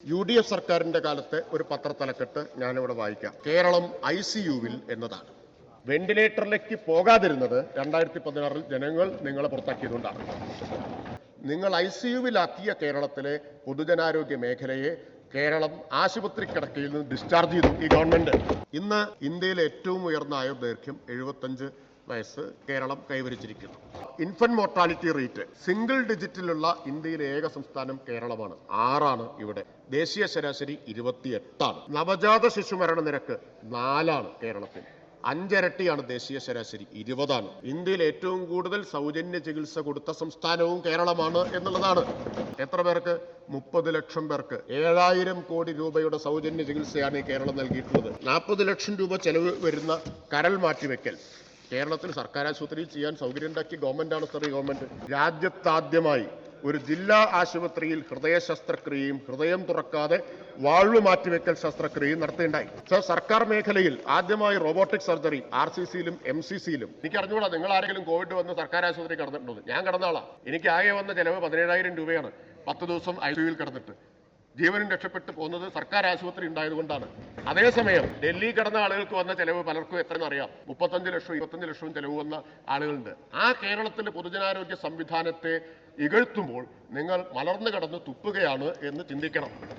UDF സർക്കാരിന്റെ കാലത്തെ ഒരു പത്രത്തലക്കെട്ട് ഞാനിവിടെ വായിക്കാം. കേരളം ICUവിൽ എന്നതാണ്. വെന്റിലേറ്ററിലേക്ക് പോകാതിരുന്നത് 2016 ജനങ്ങൾ നിങ്ങളെ പുറത്താക്കിയതുകൊണ്ടാണ്. നിങ്ങൾ ICUവിലാക്കിയ കേരളത്തിലെ പൊതുജനാരോഗ്യ മേഖലയെ കേരളം ആശുപത്രി കിടക്കയിൽ നിന്ന് ഡിസ്ചാർജ് ചെയ്തു ഈ ഗവൺമെന്റ്. ഇന്ന് ഇന്ത്യയിലെ ഏറ്റവും ഉയർന്ന ആയുർദൈർഘ്യം 75 വയസ്സ് കേരളം കൈവരിച്ചിരിക്കുന്നു. ഇൻഫന്റ് മോർട്ടാലിറ്റി റേറ്റ് സിംഗിൾ ഡിജിറ്റിലുള്ള ഇന്ത്യയിലെ ഏക സംസ്ഥാനം കേരളമാണ്. 6 ഇവിടെ. ദേശീയ ശരാശരി 28. നവജാത ശിശുമരണ നിരക്ക് 4 കേരളത്തിൽ. 5 ഇരട്ടിയാണ് ദേശീയ ശരാശരി, 20. ഇന്ത്യയിൽ ഏറ്റവും കൂടുതൽ സൗജന്യ ചികിത്സ കൊടുത്ത സംസ്ഥാനവും കേരളമാണ് എന്നുള്ളതാണ്. എത്ര പേർക്ക്? 30 ലക്ഷം പേർക്ക് 7000 കോടി രൂപയുടെ സൗജന്യ ചികിത്സയാണ് കേരളം നൽകിയിട്ടുള്ളത്. 40 ലക്ഷം രൂപ ചെലവ് വരുന്ന കരൾ മാറ്റിവെക്കൽ കേരളത്തിൽ സർക്കാർ ആശുപത്രിയിൽ ചെയ്യാൻ സൗകര്യം ഉണ്ടാക്കിയ ഗവൺമെന്റാണ് സർ ഈ ഗവൺമെന്റ്. രാജ്യത്താദ്യമായി ഒരു ജില്ലാ ആശുപത്രിയിൽ ഹൃദയ ശസ്ത്രക്രിയയും ഹൃദയം തുറക്കാതെ വാൾവ് മാറ്റിവെക്കൽ ശസ്ത്രക്രിയയും നടത്തുകയുണ്ടായി. സർ, സർക്കാർ മേഖലയിൽ ആദ്യമായി റോബോട്ടിക് സർജറി RCCയിലും MCCയിലും. എനിക്ക് അറിഞ്ഞുകൂടാ നിങ്ങൾ ആരെങ്കിലും കോവിഡ് വന്ന് സർക്കാർ ആശുപത്രി കിടന്നിട്ടുണ്ടോ? ഞാൻ കിടന്ന ആളാ. എനിക്ക് ആകെ വന്ന ചെലവ് 17,000 രൂപയാണ്. 10 ദിവസം ICUവിൽ കിടന്നിട്ട് ജീവനും രക്ഷപ്പെട്ടു പോകുന്നത് സർക്കാർ ആശുപത്രി ഉണ്ടായതുകൊണ്ടാണ്. അതേസമയം ഡൽഹി കിടന്ന ആളുകൾക്ക് വന്ന ചെലവ് പലർക്കും എത്രയെന്ന് അറിയാം. 35 ലക്ഷം 25 ലക്ഷവും ചെലവ് വന്ന ആളുകളുണ്ട്. ആ കേരളത്തിലെ പൊതുജനാരോഗ്യ സംവിധാനത്തെ ഇകഴ്ത്തുമ്പോൾ നിങ്ങൾ മലർന്നു കിടന്ന് തുപ്പുകയാണ് എന്ന് ചിന്തിക്കണം.